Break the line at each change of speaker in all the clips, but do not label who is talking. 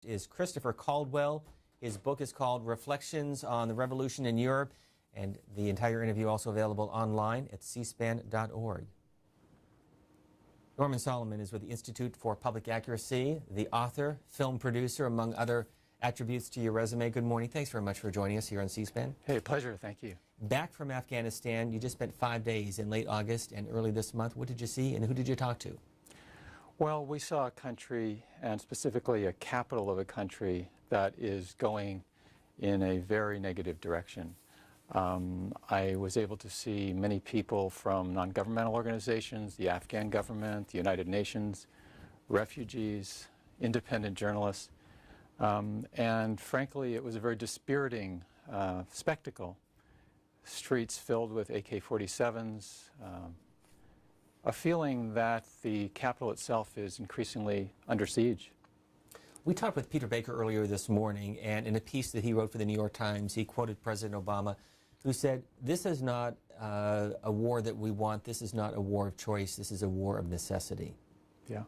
is Christopher Caldwell. His book is called Reflections on the Revolution in Europe, and the entire interview also available online at cspan.org. Norman Solomon is with the Institute for Public Accuracy, the author, film producer, among other attributes to your resume. Good morning. Thanks very much for joining us here on C-SPAN.
Hey, pleasure. Thank you.
Back from Afghanistan, you just spent 5 days in late August and early this month. What did you see and who did you talk to?
Well, we saw a country, and specifically a capital of a country, that is going in a very negative direction. I was able to see many people from non-governmental organizations, the Afghan government, the United Nations, refugees, independent journalists, and frankly it was a very dispiriting spectacle. Streets filled with AK-47s, a feeling that the capital itself is increasingly under siege.
We talked with Peter Baker earlier this morning, and in a piece that he wrote for the New York Times, he quoted President Obama, who said, "This is not a war that we want. This is not a war of choice. This is a war of necessity."
Yeah.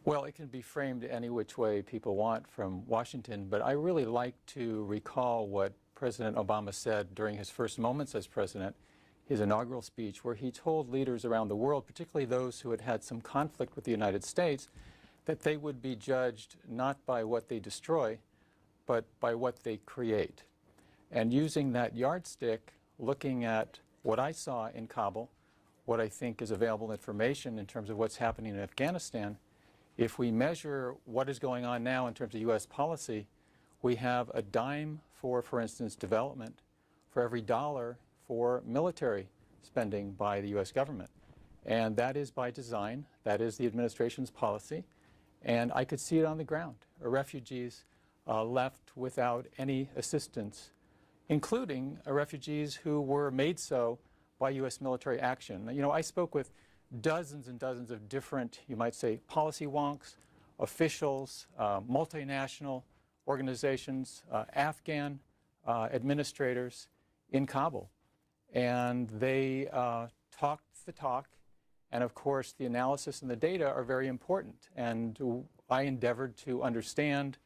Well, it can be framed any which way people want from Washington, but I really like to recall what President Obama said during his first moments as president, his inaugural speech, where he told leaders around the world, particularly those who had had some conflict with the United States, that they would be judged not by what they destroy, but by what they create. And using that yardstick, looking at what I saw in Kabul, what I think is available information in terms of what's happening in Afghanistan, if we measure what is going on now in terms of U.S. policy, we have a dime for instance, development, for every dollar for military spending by the U.S. government. And that is by design. That is the administration's policy. And I could see it on the ground. Refugees left without any assistance, including refugees who were made so by U.S. military action. You know, I spoke with dozens and dozens of different, you might say, policy wonks, officials, multinational organizations, Afghan administrators in Kabul. And they talked the talk, and of course the analysis and the data are very important. And I endeavored to understand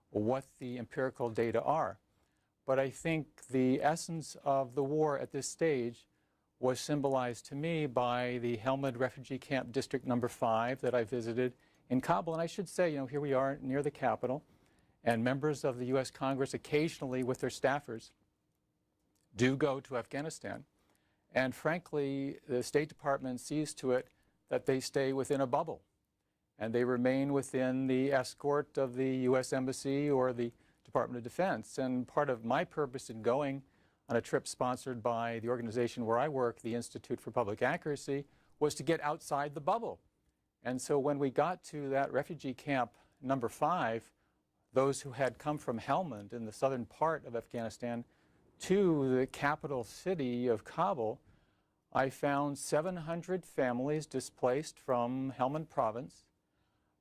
what the empirical data are. But I think the essence of the war at this stage was symbolized to me by the Helmand Refugee Camp District number 5 that I visited in Kabul. And I should say, you know, here we are near the capital, and members of the U.S. Congress occasionally with their staffers do go to Afghanistan. And frankly, the State Department sees to it that they stay within a bubble, and they remain within the escort of the U.S. Embassy or the Department of Defense. And part of my purpose in going on a trip sponsored by the organization where I work, the Institute for Public Accuracy, was to get outside the bubble. And so when we got to that refugee camp number 5, those who had come from Helmand in the southern part of Afghanistan to the capital city of Kabul, I found 700 families displaced from Helmand province.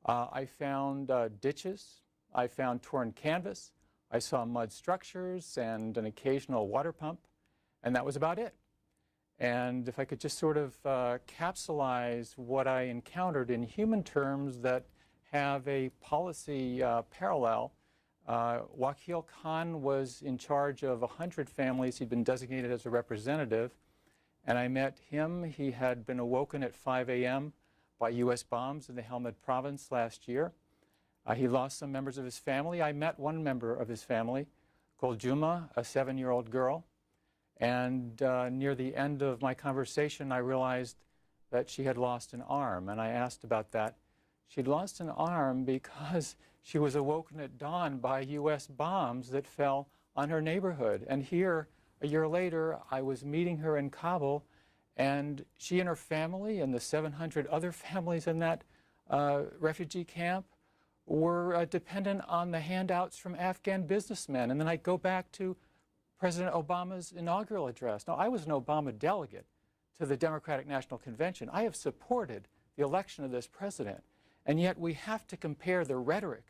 I found ditches. I found torn canvas. I saw mud structures and an occasional water pump, and that was about it. And if I could just sort of capsulize what I encountered in human terms that have a policy parallel, Wakil Khan was in charge of 100 families. He'd been designated as a representative, and I met him. He had been awoken at 5 a.m. by U.S. bombs in the Helmand province last year. He lost some members of his family. I met one member of his family, called Juma, a 7-year-old girl. And near the end of my conversation, I realized that she had lost an arm, and I asked about that. She'd lost an arm because she was awoken at dawn by U.S. bombs that fell on her neighborhood. And here, a year later, I was meeting her in Kabul, and she and her family and the 700 other families in that refugee camp were dependent on the handouts from Afghan businessmen. And then I go back to President Obama's inaugural address. Now, I was an Obama delegate to the Democratic National Convention. I have supported the election of this president. And yet we have to compare the rhetoric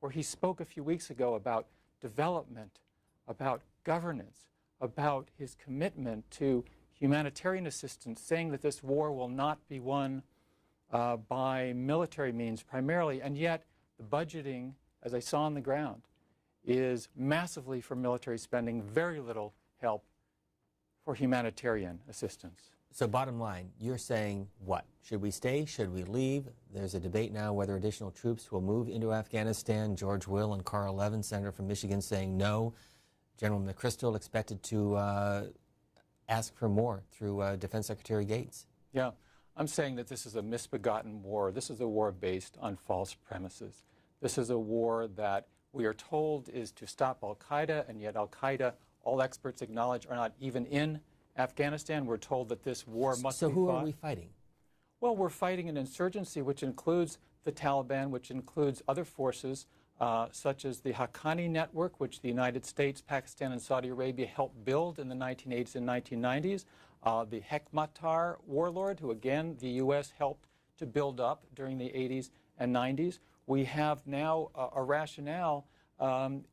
where he spoke a few weeks ago about development, about governance, about his commitment to humanitarian assistance, saying that this war will not be won by military means primarily, and yet the budgeting as I saw on the ground, is massively for military spending, very little help for humanitarian assistance.
So bottom line, you're saying what? Should we stay? Should we leave? There's a debate now whether additional troops will move into Afghanistan. George Will and Carl Levin, senator from Michigan, saying no. General McChrystal expected to ask for more through Defense Secretary Gates.
Yeah, I'm saying that this is a misbegotten war. This is a war based on false premises. This is a war that we are told is to stop al-Qaeda, and yet al-Qaeda, all experts acknowledge, are not even in Afghanistan. We're told that this war must be fought.
So who are we fighting?
Well, we're fighting an insurgency which includes the Taliban, which includes other forces such as the Haqqani network, which the United States, Pakistan, and Saudi Arabia helped build in the 1980s and 1990s. The Hekmatyar warlord, who again the U.S. helped to build up during the 80s and 90s. We have now a rationale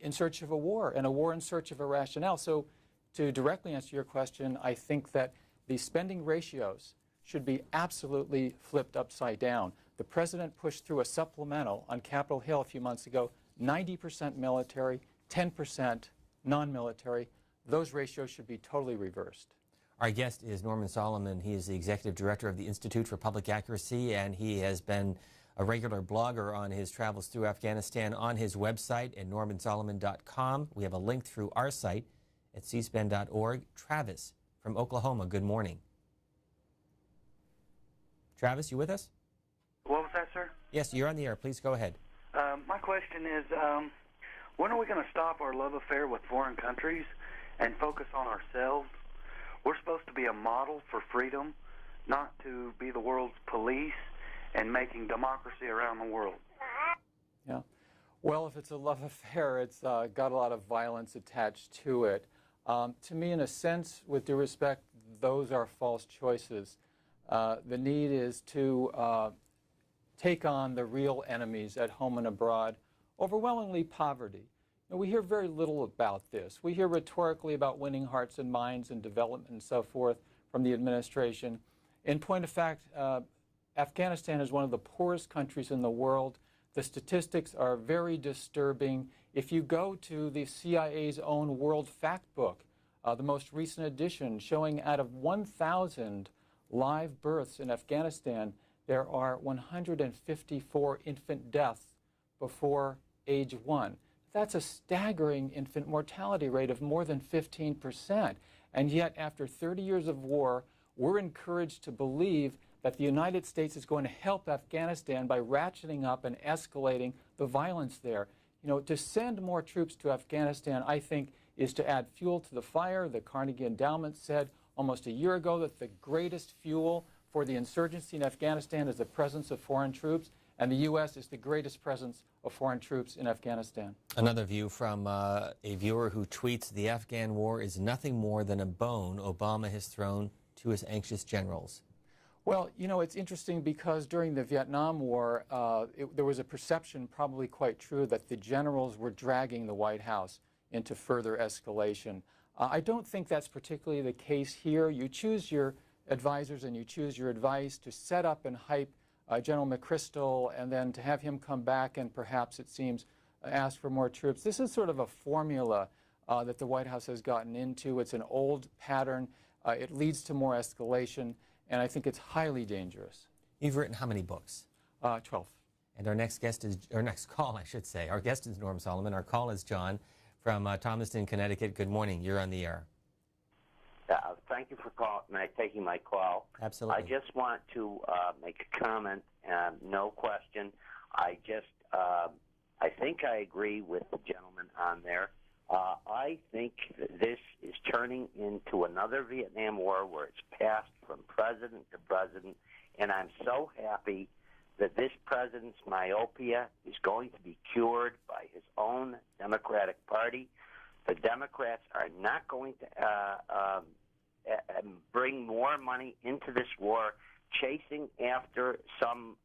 in search of a war, and a war in search of a rationale. So to directly answer your question, I think that the spending ratios should be absolutely flipped upside down. The president pushed through a supplemental on Capitol Hill a few months ago, 90% military, 10% non-military. Those ratios should be totally reversed.
Our guest is Norman Solomon. He is the executive director of the Institute for Public Accuracy, and he has been a regular blogger on his travels through Afghanistan on his website at normansolomon.com. We have a link through our site at cspan.org. Travis from Oklahoma, good morning. Travis, you with us?
What was that, sir?
Yes, you're on the air. Please go ahead.
My question is, when are we going to stop our love affair with foreign countries and focus on ourselves? We're supposed to be a model for freedom, not to be the world's police and making democracy around the world.
Yeah. Well, if it's a love affair, it's got a lot of violence attached to it. To me, in a sense, with due respect, those are false choices. The need is to take on the real enemies at home and abroad, overwhelmingly poverty. And we hear very little about this. We hear rhetorically about winning hearts and minds and development and so forth from the administration. In point of fact, Afghanistan is one of the poorest countries in the world. The statistics are very disturbing. If you go to the CIA's own World Fact Book, the most recent edition, showing out of 1,000 live births in Afghanistan, there are 154 infant deaths before age 1. That's a staggering infant mortality rate of more than 15%. And yet, after 30 years of war, we're encouraged to believe that the United States is going to help Afghanistan by ratcheting up and escalating the violence there. You know, to send more troops to Afghanistan, I think, is to add fuel to the fire. The Carnegie Endowment said almost a year ago that the greatest fuel for the insurgency in Afghanistan is the presence of foreign troops, and the U.S. is the greatest presence of foreign troops in Afghanistan.
Another view from a viewer who tweets, the Afghan war is nothing more than a bone Obama has thrown to his anxious generals.
Well, you know, it's interesting because during the Vietnam War, there was a perception, probably quite true, that the generals were dragging the White House into further escalation. I don't think that's particularly the case here. You choose your advisors and you choose your advice to set up and hype General McChrystal and then to have him come back and perhaps, it seems, ask for more troops. This is sort of a formula that the White House has gotten into. It's an old pattern. It leads to more escalation, and I think it's highly dangerous.
You've written how many books?
12.
And our next guest is, or next call, I should say. Our guest is Norm Solomon. Our call is John from Thomaston, Connecticut. Good morning. You're on the air.
Thank you for taking my call.
Absolutely.
I just want to make a comment, no question. I think I agree with the gentleman on there. I think this is turning into another Vietnam War where it's passed from president to president, and I'm so happy that this president's myopia is going to be cured by his own Democratic Party. The Democrats are not going to bring more money into this war, chasing after some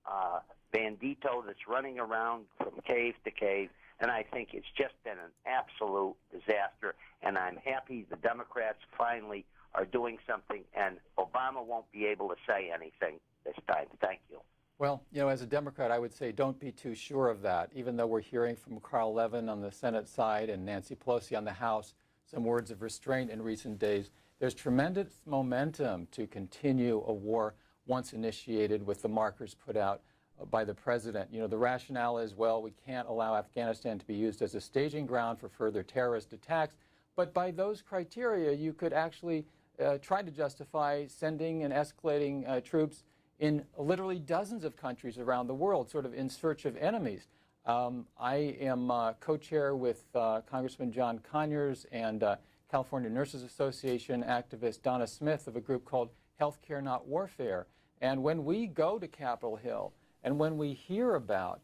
bandito that's running around from cave to cave. And I think it's just been an absolute disaster. And I'm happy the Democrats finally are doing something, and Obama won't be able to say anything this time. Thank you.
Well, as a Democrat, I would say don't be too sure of that, even though we're hearing from Carl Levin on the Senate side and Nancy Pelosi on the House some words of restraint in recent days. There's tremendous momentum to continue a war once initiated with the markers put out by the president. The rationale is, well, we can't allow Afghanistan to be used as a staging ground for further terrorist attacks. But by those criteria, you could actually try to justify sending and escalating troops in literally dozens of countries around the world, sort of in search of enemies. I am co-chair with Congressman John Conyers and California Nurses Association activist Donna Smith of a group called Healthcare Not Warfare. And when we go to Capitol Hill and when we hear about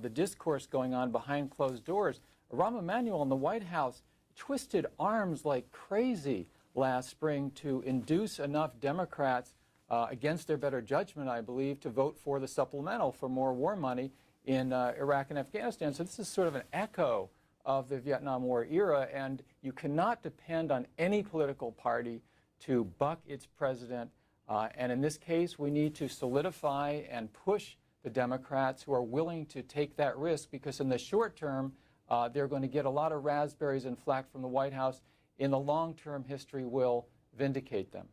the discourse going on behind closed doors, Rahm Emanuel in the White House twisted arms like crazy last spring to induce enough Democrats against their better judgment, I believe, to vote for the supplemental for more war money in Iraq and Afghanistan. So this is sort of an echo of the Vietnam War era, and you cannot depend on any political party to buck its president. And in this case, we need to solidify and push the Democrats who are willing to take that risk, because in the short term, they're going to get a lot of raspberries and flack from the White House. In the long term, history will vindicate them.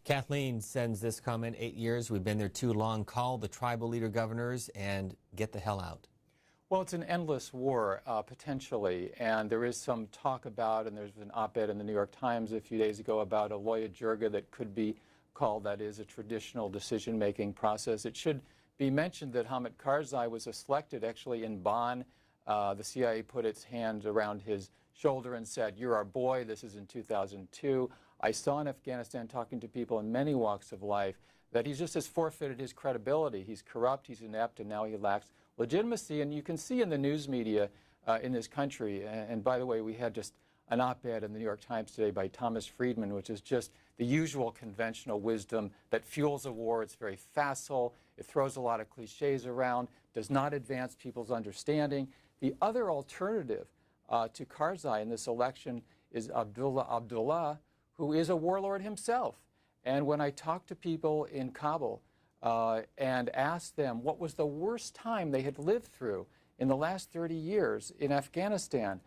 Kathleen sends this comment: 8 years, we've been there too long. Call the tribal leader governors and get the hell out.
Well, it's an endless war, potentially, and there is some talk about, and there's an op-ed in the New York Times a few days ago about a Loya Jirga that could be called, that is, a traditional decision-making process. It should be mentioned that Hamid Karzai was selected actually in Bonn. The CIA put its hand around his shoulder and said, "You're our boy." This is in 2002. I saw in Afghanistan, talking to people in many walks of life, that he just has forfeited his credibility. He's corrupt, he's inept, and now he lacks legitimacy. And you can see in the news media in this country, and by the way, we had just an op-ed in the New York Times today by Thomas Friedman, which is just the usual conventional wisdom that fuels a war. It's very facile, it throws a lot of cliches around, does not advance people's understanding. The other alternative to Karzai in this election is Abdullah, who is a warlord himself. And when I talked to people in Kabul and asked them what was the worst time they had lived through in the last 30 years in Afghanistan,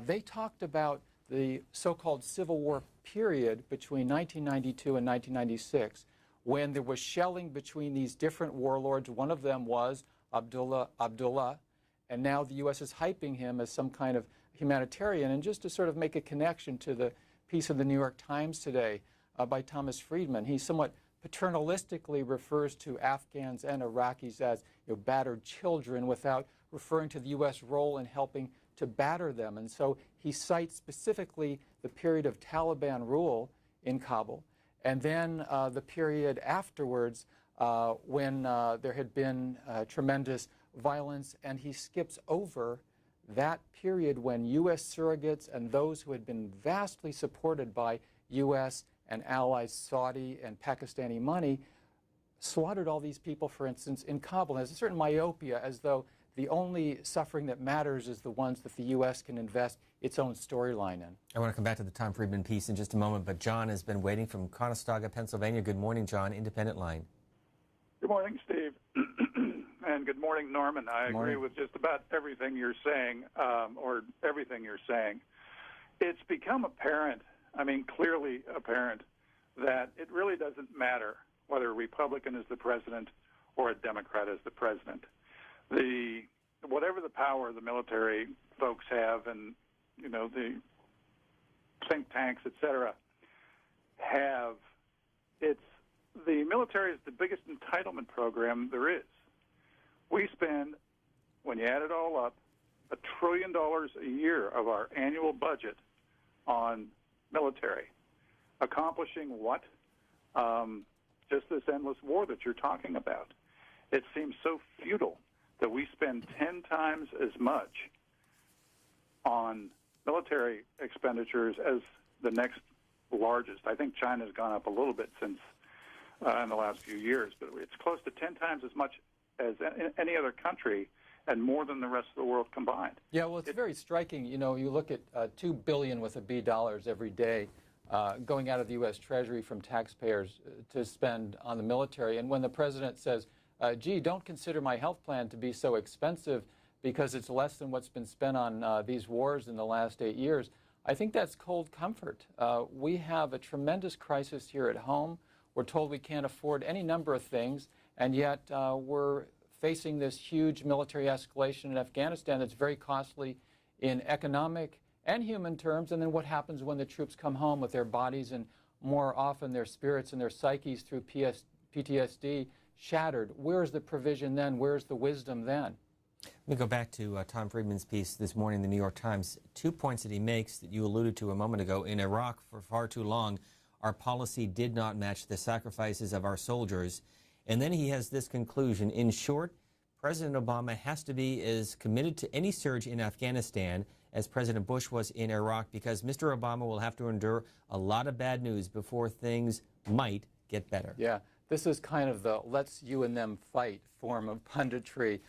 they talked about the so-called Civil War period between 1992 and 1996, when there was shelling between these different warlords. One of them was Abdullah, and now the U.S. is hyping him as some kind of humanitarian. And just to sort of make a connection to the piece of the New York Times today by Thomas Friedman, he somewhat paternalistically refers to Afghans and Iraqis as battered children, without referring to the U.S. role in helping to batter them. And so he cites specifically the period of Taliban rule in Kabul, and then the period afterwards when there had been tremendous violence, and he skips over that period when U.S. surrogates and those who had been vastly supported by U.S. and allies, Saudi and Pakistani money, slaughtered all these people, for instance, in Kabul. There's a certain myopia, as though the only suffering that matters is the ones that the U.S. can invest its own storyline in. I
want to come back to the Tom Friedman piece in just a moment, but John has been waiting from Conestoga, Pennsylvania. Good morning, John, Independent Line.
Good morning, Steve. And good morning, Norman. I agree with just about everything you're saying, or everything you're saying. It's become apparent, clearly apparent, that it really doesn't matter whether a Republican is the president or a Democrat is the president. Whatever the power the military folks have, and the think tanks, etc., have, the military is the biggest entitlement program there is. We spend, when you add it all up, $1 trillion a year of our annual budget on military. Accomplishing what? Just this endless war that you're talking about. It seems so futile that we spend 10 times as much on military expenditures as the next largest. I think China's gone up a little bit since in the last few years, but it's close to 10 times as much as any other country, and more than the rest of the world combined.
Yeah, well, it's very striking. You look at $2 billion with a B dollars every day going out of the U.S. Treasury from taxpayers to spend on the military. And when the president says gee, don't consider my health plan to be so expensive because it's less than what's been spent on these wars in the last 8 years. I think that's cold comfort. We have a tremendous crisis here at home. We're told we can't afford any number of things, and yet we're facing this huge military escalation in Afghanistan that's very costly in economic and human terms. And then what happens when the troops come home with their bodies and more often their spirits and their psyches through PTSD shattered? Where's the provision then? Where's the wisdom then?
Let me go back to Tom Friedman's piece this morning in the New York Times. 2 points that he makes that you alluded to a moment ago. In Iraq, for far too long, our policy did not match the sacrifices of our soldiers. And then he has this conclusion. In short, President Obama has to be as committed to any surge in Afghanistan as President Bush was in Iraq, because Mr. Obama will have to endure a lot of bad news before things might get better.
Yeah, this is kind of the let's you and them fight form of punditry,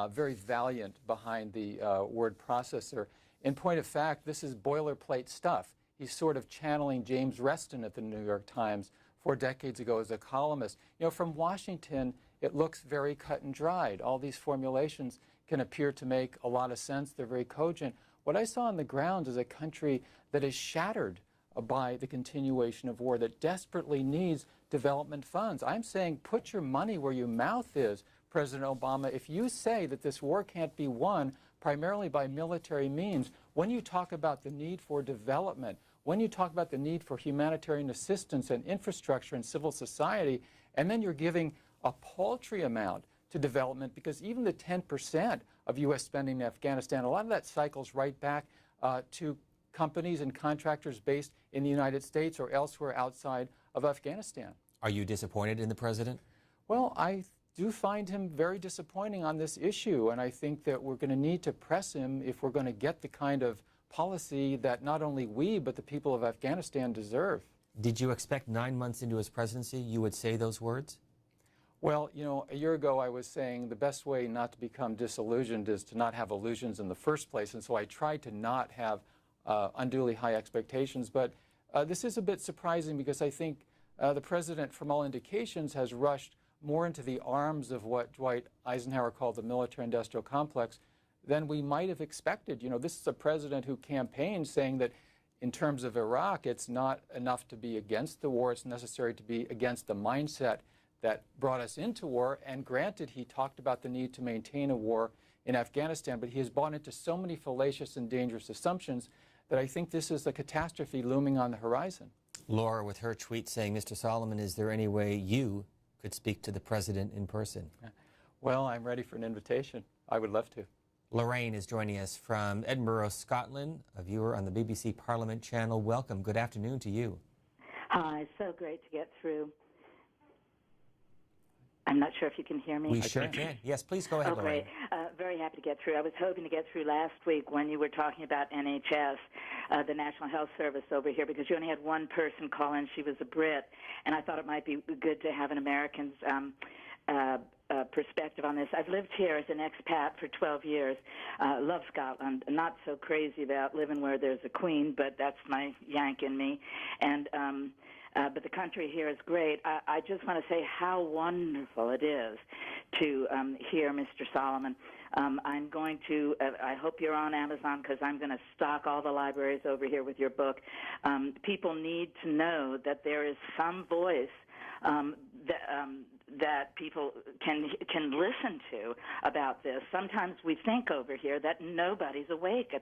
very valiant behind the word processor. In point of fact, this is boilerplate stuff. He's sort of channeling James Reston at the New York Times 4 decades ago as a columnist. You know, from Washington, it looks very cut and dried. All these formulations can appear to make a lot of sense. They're very cogent. What I saw on the ground is a country that is shattered by the continuation of war, that desperately needs development funds. I'm saying put your money where your mouth is, President Obama. If you say that this war can't be won primarily by military means, when you talk about the need for development, when you talk about the need for humanitarian assistance and infrastructure and civil society, and then you're giving a paltry amount to development, because even the 10% of U.S. spending in Afghanistan, a lot of that cycles right back to companies and contractors based in the United States or elsewhere outside of Afghanistan.
Are you disappointed in the president?
Well, I do find him very disappointing on this issue, and I think that we're going to need to press him if we're going to get the kind of policy that not only we, but the people of Afghanistan deserve.
Did you expect 9 months into his presidency you would say those words?
Well, you know, a year ago I was saying the best way not to become disillusioned is to not have illusions in the first place, and so I tried to not have unduly high expectations. But this is a bit surprising, because I think the president, from all indications, has rushed more into the arms of what Dwight Eisenhower called the military-industrial complex than we might have expected. You know, this is a president who campaigned saying that in terms of Iraq, it's not enough to be against the war, it's necessary to be against the mindset that brought us into war. And granted, he talked about the need to maintain a war in Afghanistan, but he has bought into so many fallacious and dangerous assumptions that I think this is a catastrophe looming on the horizon.
Laura, with her tweet saying, Mr. Solomon, is there any way you could speak to the president in person?
Well, I'm ready for an invitation. I would love to.
Lorraine is joining us from Edinburgh, Scotland, a viewer on the BBC Parliament channel. Welcome. Good afternoon to you.
Hi, so great to get through. I'm not sure if you can hear me.
We sure can. Yes, please go ahead, Lorraine.
Very happy to get through. I was hoping to get through last week when you were talking about NHS, the National Health Service over here, because you only had one person call in. She was a Brit, and I thought it might be good to have an American's perspective on this. I've lived here as an expat for 12 years. Love Scotland. Not so crazy about living where there's a queen, but that's my Yank in me. And but the country here is great. I just want to say how wonderful it is to hear Mr. Solomon. I'm going to, I hope you're on Amazon, because I'm going to stock all the libraries over here with your book. People need to know that there is some voice that people can listen to about this. Sometimes we think over here that nobody's awake,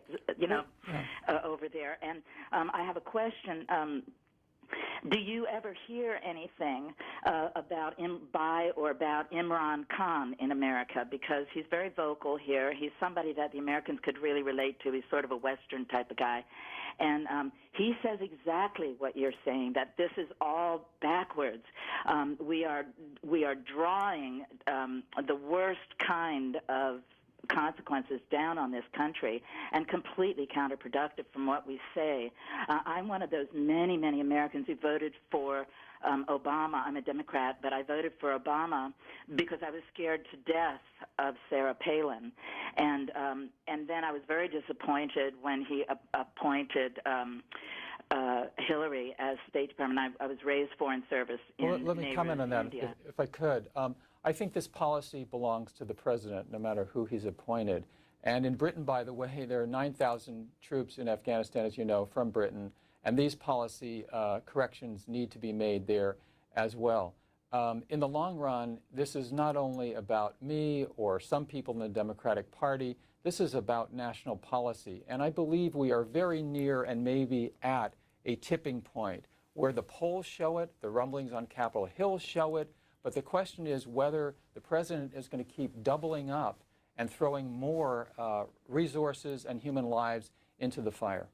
over there. And I have a question. Do you ever hear anything about Imran Khan in America? Because he's very vocal here. He's somebody that the Americans could really relate to. He's sort of a Western type of guy. And he says exactly what you're saying, that this is all backwards. We are drawing the worst kind of consequences down on this country, and completely counterproductive from what we say. I'm one of those many, many Americans who voted for Obama. I'm a Democrat, but I voted for Obama because I was scared to death of Sarah Palin. And then I was very disappointed when he appointed Hillary as State Department. I was raised Foreign Service in
Let me comment on that, if I could. I think this policy belongs to the president, no matter who he's appointed. And in Britain, by the way, there are 9,000 troops in Afghanistan, as you know, from Britain, and these policy corrections need to be made there as well. In the long run, this is not only about me or some people in the Democratic Party, this is about national policy. And I believe we are very near and maybe at a tipping point where the polls show it, the rumblings on Capitol Hill show it, but the question is whether the president is going to keep doubling up and throwing more resources and human lives into the fire.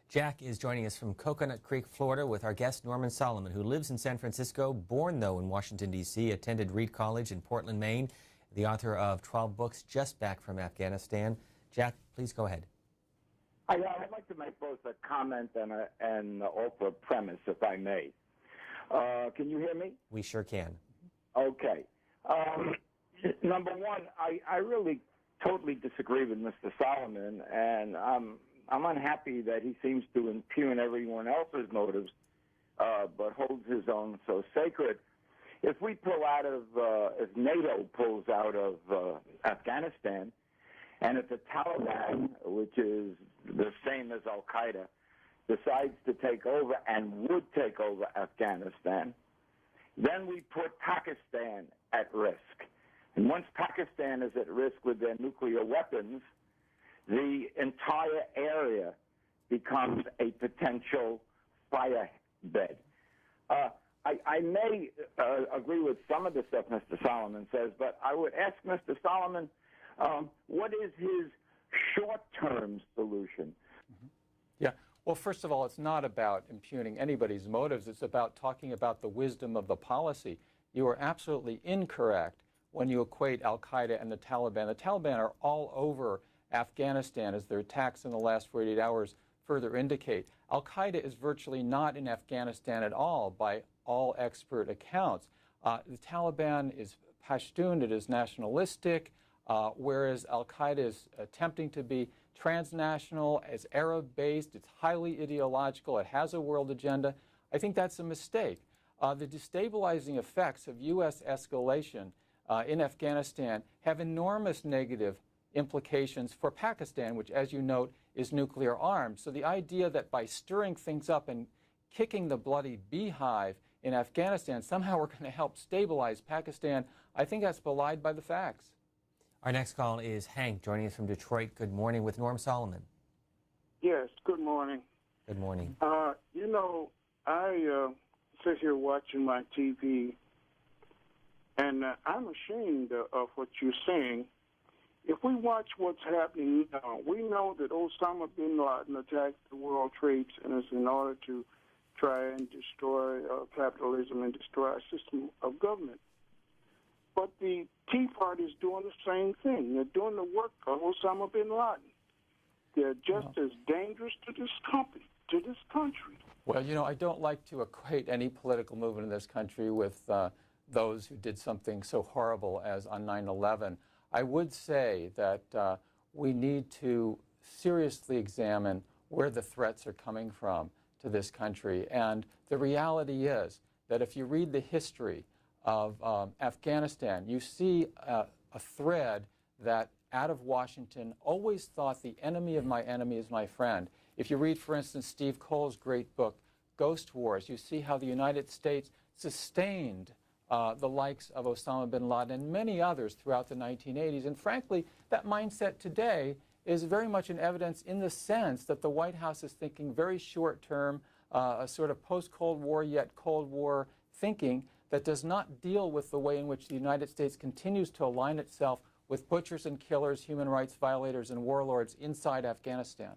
Jack is joining us from Coconut Creek, Florida, with our guest Norman Solomon, who lives in San Francisco, born, though, in Washington, D.C., attended Reed College in Portland, Maine, the author of 12 books just back from Afghanistan. Jack, please go ahead.
I'd like to make both a comment and also a premise, if I may. Can you hear me?
We sure can.
Okay. Number one, I really totally disagree with Mr. Solomon, and I'm unhappy that he seems to impugn everyone else's motives, but holds his own so sacred. If we pull out of, if NATO pulls out of Afghanistan, and if the Taliban, which is the same as Al-Qaeda, decides to take over and would take over Afghanistan, then we put Pakistan at risk. And once Pakistan is at risk with their nuclear weapons, the entire area becomes a potential fire bed. I may agree with some of the stuff Mr. Solomon says, but I would ask Mr. Solomon, what is his short-term solution?
Yeah. Well, first of all, it's not about impugning anybody's motives. It's about talking about the wisdom of the policy. You are absolutely incorrect when you equate Al-Qaeda and the Taliban. The Taliban are all over Afghanistan, as their attacks in the last 48 hours further indicate. Al-Qaeda is virtually not in Afghanistan at all by all expert accounts. The Taliban is Pashtun, it is nationalistic, whereas Al-Qaeda is attempting to be transnational, it's Arab-based, it's highly ideological, it has a world agenda. I think that's a mistake. The destabilizing effects of U.S. escalation in Afghanistan have enormous negative implications for Pakistan, which, as you note, is nuclear armed. So the idea that by stirring things up and kicking the bloody beehive in Afghanistan, somehow we're going to help stabilize Pakistan, I think that's belied by the facts.
Our next call is Hank, joining us from Detroit. Good morning with Norm Solomon.
Yes, good morning.
Good morning.
You know, I sit here watching my TV, and I'm ashamed of what you're saying. If we watch what's happening now, we know that Osama bin Laden attacked the World Trade Centers in order to try and destroy capitalism and destroy our system of government. But the Tea Party is doing the same thing. They're doing the work of Osama bin Laden. They're just as dangerous to this country.
Well, you know, I don't like to equate any political movement in this country with those who did something so horrible as on 9/11. I would say that we need to seriously examine where the threats are coming from to this country. And the reality is that if you read the history of Afghanistan, you see a thread that out of Washington always thought the enemy of my enemy is my friend. If you read, for instance, Steve Cole's great book, Ghost Wars, you see how the United States sustained the likes of Osama bin Laden and many others throughout the 1980s. And frankly, that mindset today is very much in evidence in the sense that the White House is thinking very short term, a sort of post-Cold War yet Cold War thinking that does not deal with the way in which the United States continues to align itself with butchers and killers, human rights violators, and warlords inside Afghanistan.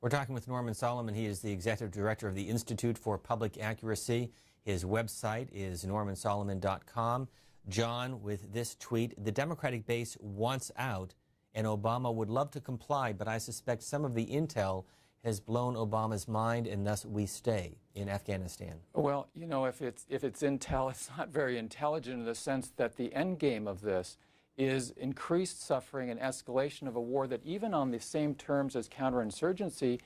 We're talking with Norman Solomon. He is the executive director of the Institute for Public Accuracy. His website is normansolomon.com. John, with this tweet, the Democratic base wants out, and Obama would love to comply, but I suspect some of the intel has blown Obama's mind, and thus we stay in Afghanistan.
Well, you know, if it's intel, it's not very intelligent in the sense that the end game of this is increased suffering and escalation of a war that even on the same terms as counterinsurgency,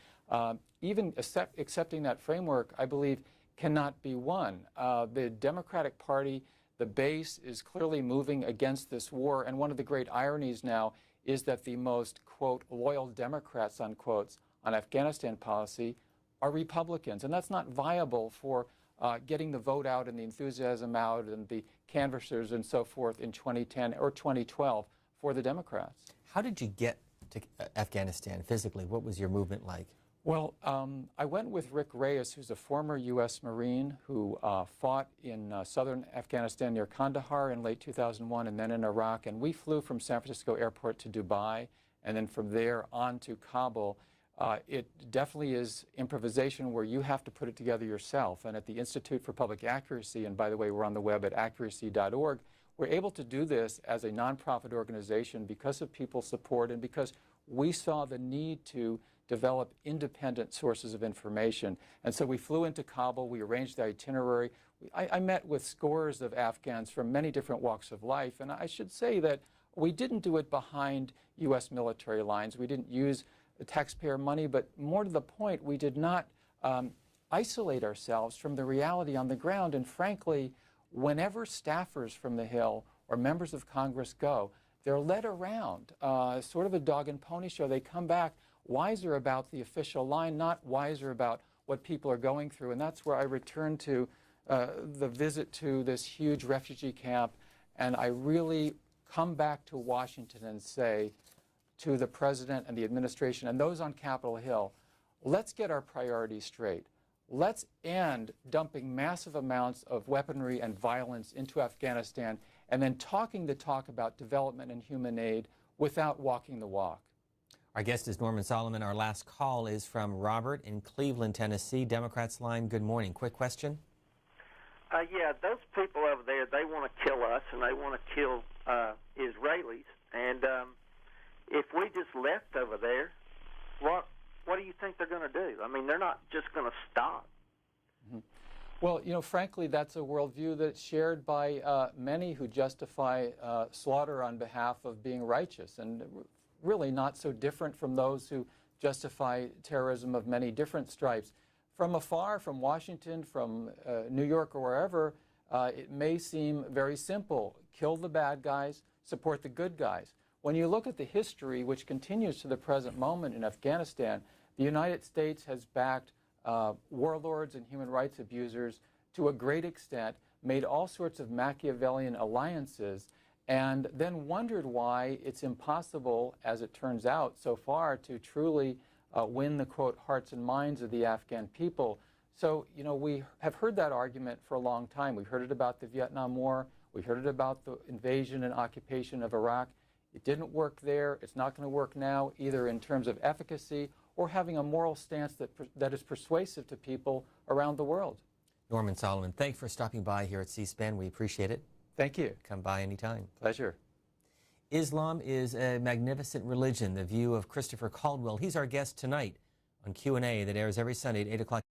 even accepting that framework, I believe, cannot be won. The Democratic Party, The base is clearly moving against this war, and one of the great ironies now is that the most, quote, loyal Democrats, unquote, on Afghanistan policy are Republicans, and that's not viable for getting the vote out and the enthusiasm out and the canvassers and so forth in 2010 or 2012 for the Democrats.
How did you get to Afghanistan physically? What was your movement like?
Well, I went with Rick Reyes, who's a former U.S. Marine who fought in southern Afghanistan near Kandahar in late 2001 and then in Iraq. And we flew from San Francisco Airport to Dubai and then from there on to Kabul. It definitely is improvisation where you have to put it together yourself. And at the Institute for Public Accuracy, and by the way, we're on the web at accuracy.org, we're able to do this as a nonprofit organization because of people's support and because we saw the need to develop independent sources of information. And so we flew into Kabul, we arranged the itinerary. I met with scores of Afghans from many different walks of life, and I should say that we didn't do it behind U.S. military lines. We didn't use taxpayer money, but more to the point, we did not isolate ourselves from the reality on the ground. And frankly, whenever staffers from the Hill or members of Congress go, they're led around, sort of a dog and pony show. They come back wiser about the official line, not wiser about what people are going through. And that's where I returned to the visit to this huge refugee camp, and I really come back to Washington and say to the President and the administration and those on Capitol Hill, let's get our priorities straight. Let's end dumping massive amounts of weaponry and violence into Afghanistan and then talking the talk about development and human aid without walking the walk.
Our guest is Norman Solomon. Our last call is from Robert in Cleveland, Tennessee. Democrats line, good morning. Quick question.
Yeah, those people over there, they want to kill us and they want to kill Israelis. And if we just left over there, what do you think they're going to do? I mean, they're not just going to stop.
Mm-hmm. Well, you know, frankly, that's a worldview that's shared by many who justify slaughter on behalf of being righteous, and really not so different from those who justify terrorism of many different stripes. From afar, from Washington, from New York or wherever, it may seem very simple. Kill the bad guys, support the good guys. When you look at the history, which continues to the present moment in Afghanistan, the United States has backed warlords and human rights abusers to a great extent, made all sorts of Machiavellian alliances, and then wondered why it's impossible, as it turns out so far, to truly win the, quote, hearts and minds of the Afghan people. So, you know, we have heard that argument for a long time. We heard it about the Vietnam War. We heard it about the invasion and occupation of Iraq. It didn't work there. It's not going to work now, either in terms of efficacy or having a moral stance that is persuasive to people around the world.
Norman Solomon, thanks for stopping by here at C-SPAN. We appreciate it.
Thank you.
Come by anytime.
Pleasure.
Islam is a magnificent religion, the view of Christopher Caldwell. He's our guest tonight on Q&A that airs every Sunday at 8 o'clock.